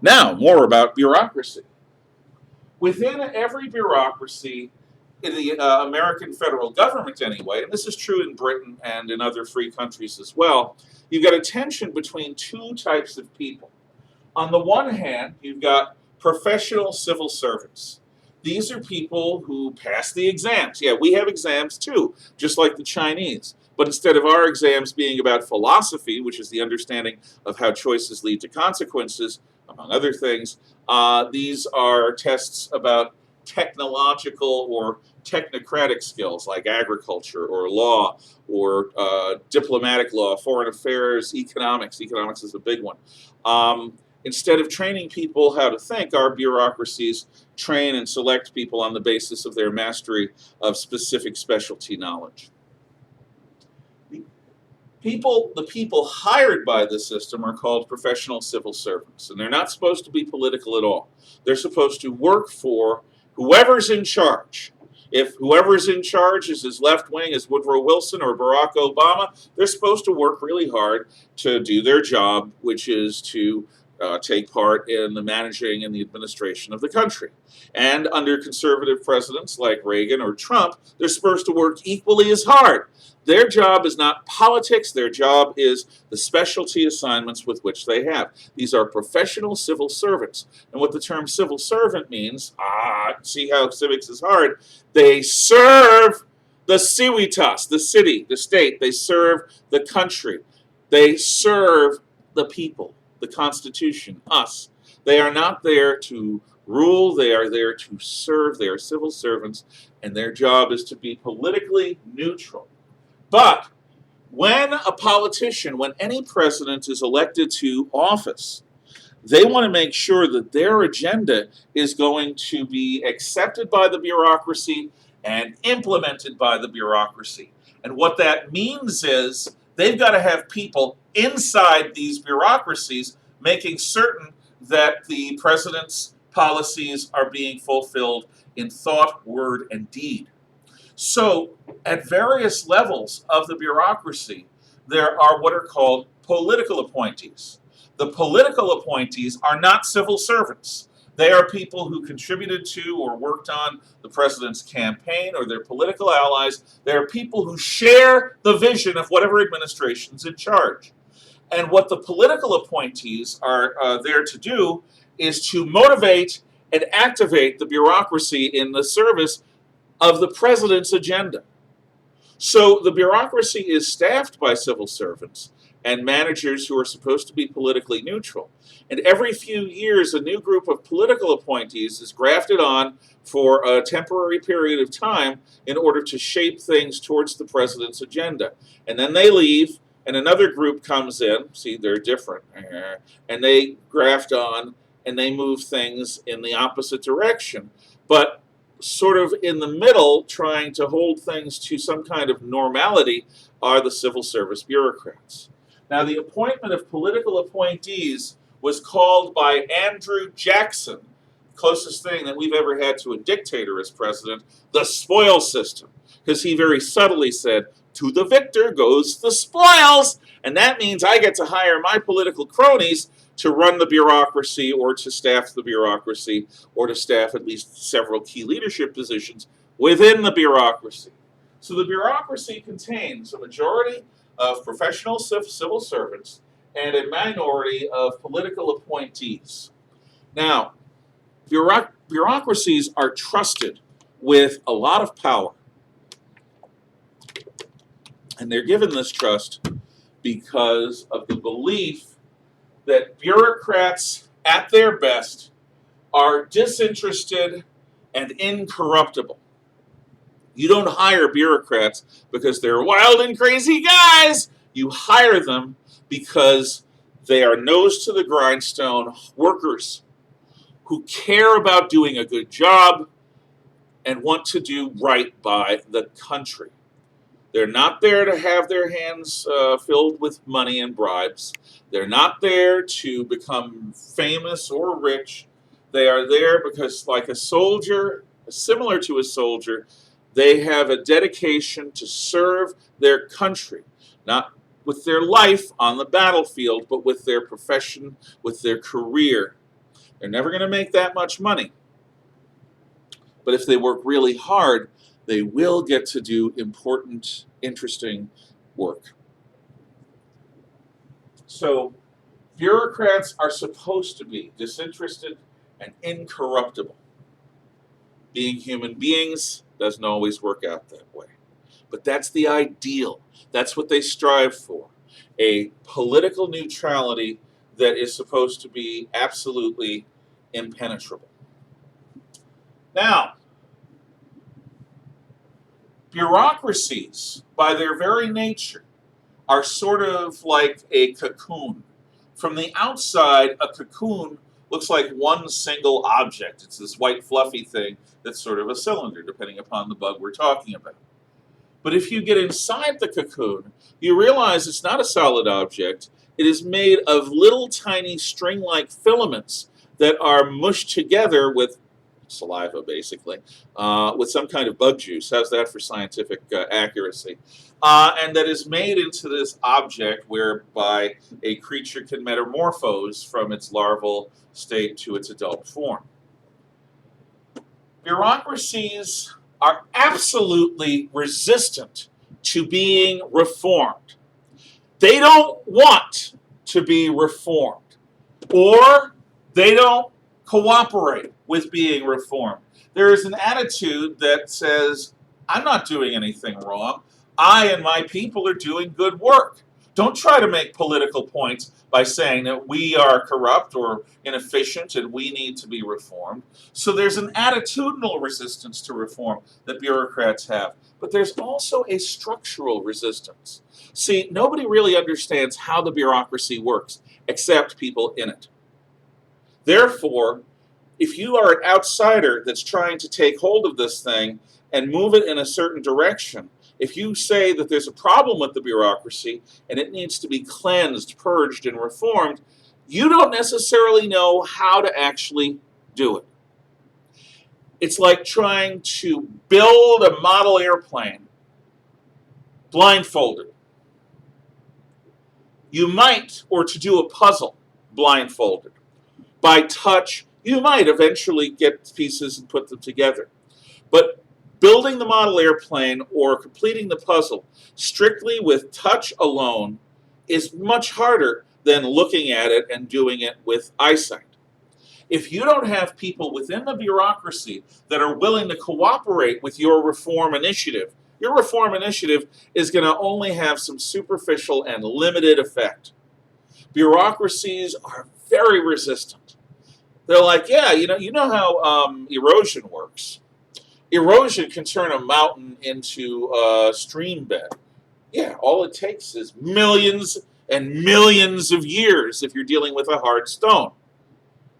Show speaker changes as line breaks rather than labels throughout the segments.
Now, more about bureaucracy. Within every bureaucracy, in the American federal government anyway, and this is true in Britain and in other free countries as well, you've got a tension between two types of people. On the one hand, you've got professional civil servants. These are people who pass the exams. Yeah, we have exams too, just like the Chinese. But instead of our exams being about philosophy, which is the understanding of how choices lead to consequences, among other things, these are tests about technological or technocratic skills like agriculture or law or diplomatic law, foreign affairs, economics. Economics is a big one. Instead of training people how to think, our bureaucracies train and select people on the basis of their mastery of specific specialty knowledge. The people hired by the system are called professional civil servants, and they're not supposed to be political at all. They're supposed to work for whoever's in charge. If whoever's in charge is as left wing as Woodrow Wilson or Barack Obama, they're supposed to work really hard to do their job, which is to take part in the managing and the administration of the country. And under conservative presidents like Reagan or Trump, they're supposed to work equally as hard. Their job is not politics, their job is the specialty assignments with which they have. These are professional civil servants. And what the term civil servant means, see how civics is hard, they serve the civitas, the city, the state. They serve the country. They serve the people, the Constitution, us. They are not there to rule, they are there to serve. They are civil servants, and their job is to be politically neutral. But when a politician, when any president is elected to office, they want to make sure that their agenda is going to be accepted by the bureaucracy and implemented by the bureaucracy. And what that means is they've got to have people inside these bureaucracies making certain that the president's policies are being fulfilled in thought, word, and deed. So, at various levels of the bureaucracy, there are what are called political appointees. The political appointees are not civil servants. They are people who contributed to or worked on the president's campaign or their political allies. They are people who share the vision of whatever administration's in charge. And what the political appointees are there to do is to motivate and activate the bureaucracy in the service of the president's agenda. So the bureaucracy is staffed by civil servants and managers who are supposed to be politically neutral. And every few years, a new group of political appointees is grafted on for a temporary period of time in order to shape things towards the president's agenda. And then they leave, and another group comes in. See, they're different. And they graft on, and they move things in the opposite direction. But sort of in the middle, trying to hold things to some kind of normality, are the civil service bureaucrats. Now, the appointment of political appointees was called by Andrew Jackson, closest thing that we've ever had to a dictator as president, the spoil system, because he very subtly said, to the victor goes the spoils, and that means I get to hire my political cronies to run the bureaucracy or to staff the bureaucracy or to staff at least several key leadership positions within the bureaucracy. So the bureaucracy contains a majority of professional civil servants and a minority of political appointees. Now, bureaucracies are trusted with a lot of power. And they're given this trust because of the belief that bureaucrats, at their best, are disinterested and incorruptible. You don't hire bureaucrats because they're wild and crazy guys. You hire them because they are nose to the grindstone workers who care about doing a good job and want to do right by the country. They're not there to have their hands filled with money and bribes. They're not there to become famous or rich. They are there because, like a soldier, similar to a soldier, they have a dedication to serve their country, not with their life on the battlefield, but with their profession, with their career. They're never going to make that much money. But if they work really hard, they will get to do important, interesting work. So bureaucrats are supposed to be disinterested and incorruptible. Being human beings doesn't always work out that way. But that's the ideal. That's what they strive for. A political neutrality that is supposed to be absolutely impenetrable. Now, bureaucracies, by their very nature, are sort of like a cocoon. From the outside, a cocoon looks like one single object. It's this white fluffy thing that's sort of a cylinder, depending upon the bug we're talking about. But if you get inside the cocoon, you realize it's not a solid object. It is made of little tiny string-like filaments that are mushed together with saliva, basically, with some kind of bug juice. How's that for scientific accuracy? And that is made into this object whereby a creature can metamorphose from its larval state to its adult form. Bureaucracies are absolutely resistant to being reformed. They don't want to be reformed, or they don't cooperate with being reformed. There is an attitude that says, I'm not doing anything wrong. I and my people are doing good work. Don't try to make political points by saying that we are corrupt or inefficient and we need to be reformed. So there's an attitudinal resistance to reform that bureaucrats have. But there's also a structural resistance. See, nobody really understands how the bureaucracy works except people in it. Therefore, if you are an outsider that's trying to take hold of this thing and move it in a certain direction, if you say that there's a problem with the bureaucracy and it needs to be cleansed, purged, and reformed, you don't necessarily know how to actually do it. It's like trying to build a model airplane blindfolded. You might, or to do a puzzle blindfolded. By touch, you might eventually get pieces and put them together. But building the model airplane or completing the puzzle strictly with touch alone is much harder than looking at it and doing it with eyesight. If you don't have people within the bureaucracy that are willing to cooperate with your reform initiative is going to only have some superficial and limited effect. Bureaucracies are very resistant. They're like, yeah, you know how erosion works. Erosion can turn a mountain into a stream bed. Yeah, all it takes is millions and millions of years if you're dealing with a hard stone.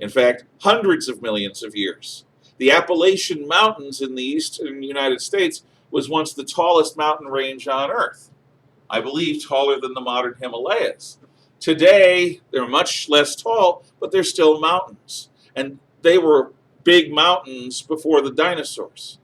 In fact, hundreds of millions of years. The Appalachian Mountains in the eastern United States was once the tallest mountain range on Earth. I believe taller than the modern Himalayas. Today, they're much less tall, but they're still mountains. And they were big mountains before the dinosaurs.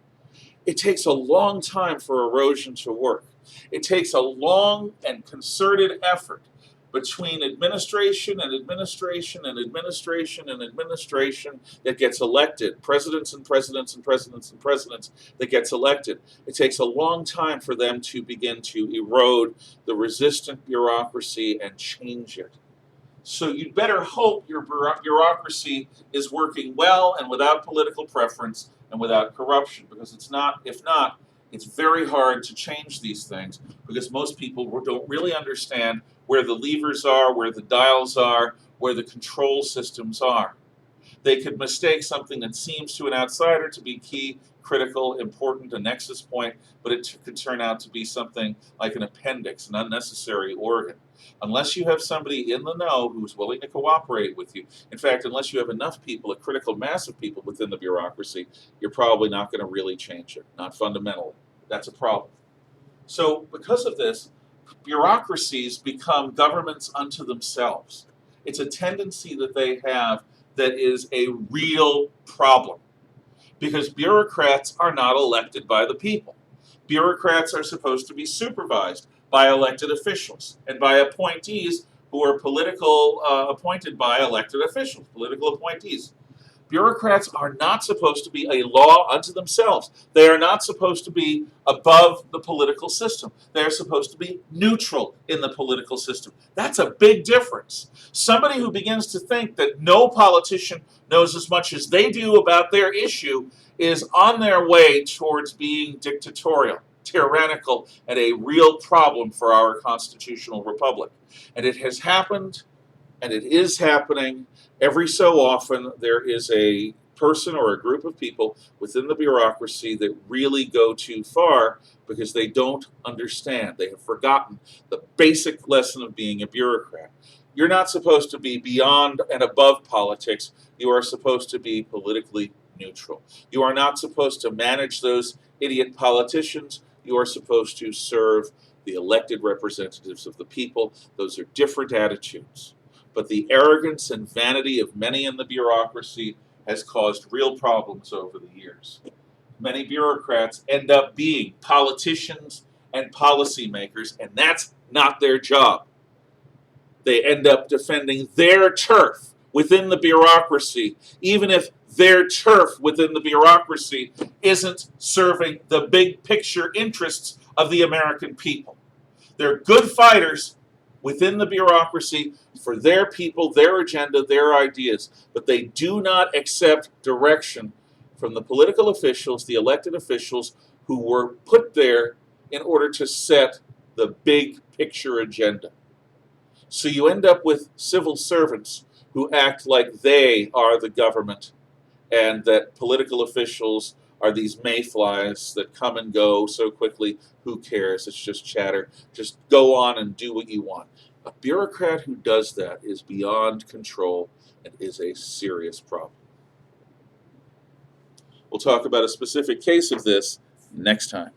It takes a long time for erosion to work. It takes a long and concerted effort between administration and administration and administration and administration that gets elected, presidents and presidents and presidents and presidents that gets elected. It takes a long time for them to begin to erode the resistant bureaucracy and change it. So you'd better hope your bureaucracy is working well and without political preference and without corruption, because if not, it's very hard to change these things because most people don't really understand where the levers are, where the dials are, where the control systems are. They could mistake something that seems to an outsider to be key, critical, important, a nexus point, but it could turn out to be something like an appendix, an unnecessary organ. Unless you have somebody in the know who's willing to cooperate with you, in fact, unless you have enough people, a critical mass of people within the bureaucracy, you're probably not going to really change it, not fundamentally. That's a problem. So because of this, bureaucracies become governments unto themselves. It's a tendency that they have that is a real problem, because bureaucrats are not elected by the people. Bureaucrats are supposed to be supervised by elected officials and by appointees who are political appointed by elected officials, political appointees. Bureaucrats are not supposed to be a law unto themselves. They are not supposed to be above the political system. They are supposed to be neutral in the political system. That's a big difference. Somebody who begins to think that no politician knows as much as they do about their issue is on their way towards being dictatorial, tyrannical, and a real problem for our constitutional republic. And it has happened, and it is happening. Every so often, there is a person or a group of people within the bureaucracy that really go too far because they don't understand. They have forgotten the basic lesson of being a bureaucrat. You're not supposed to be beyond and above politics. You are supposed to be politically neutral. You are not supposed to manage those idiot politicians. You are supposed to serve the elected representatives of the people. Those are different attitudes. But the arrogance and vanity of many in the bureaucracy has caused real problems over the years. Many bureaucrats end up being politicians and policymakers, and that's not their job. They end up defending their turf within the bureaucracy, even if their turf within the bureaucracy isn't serving the big picture interests of the American people. They're good fighters within the bureaucracy for their people, their agenda, their ideas, but they do not accept direction from the political officials, the elected officials who were put there in order to set the big picture agenda. So you end up with civil servants who act like they are the government and that political officials are these mayflies that come and go so quickly. Who cares? It's just chatter. Just go on and do what you want. A bureaucrat who does that is beyond control and is a serious problem. We'll talk about a specific case of this next time.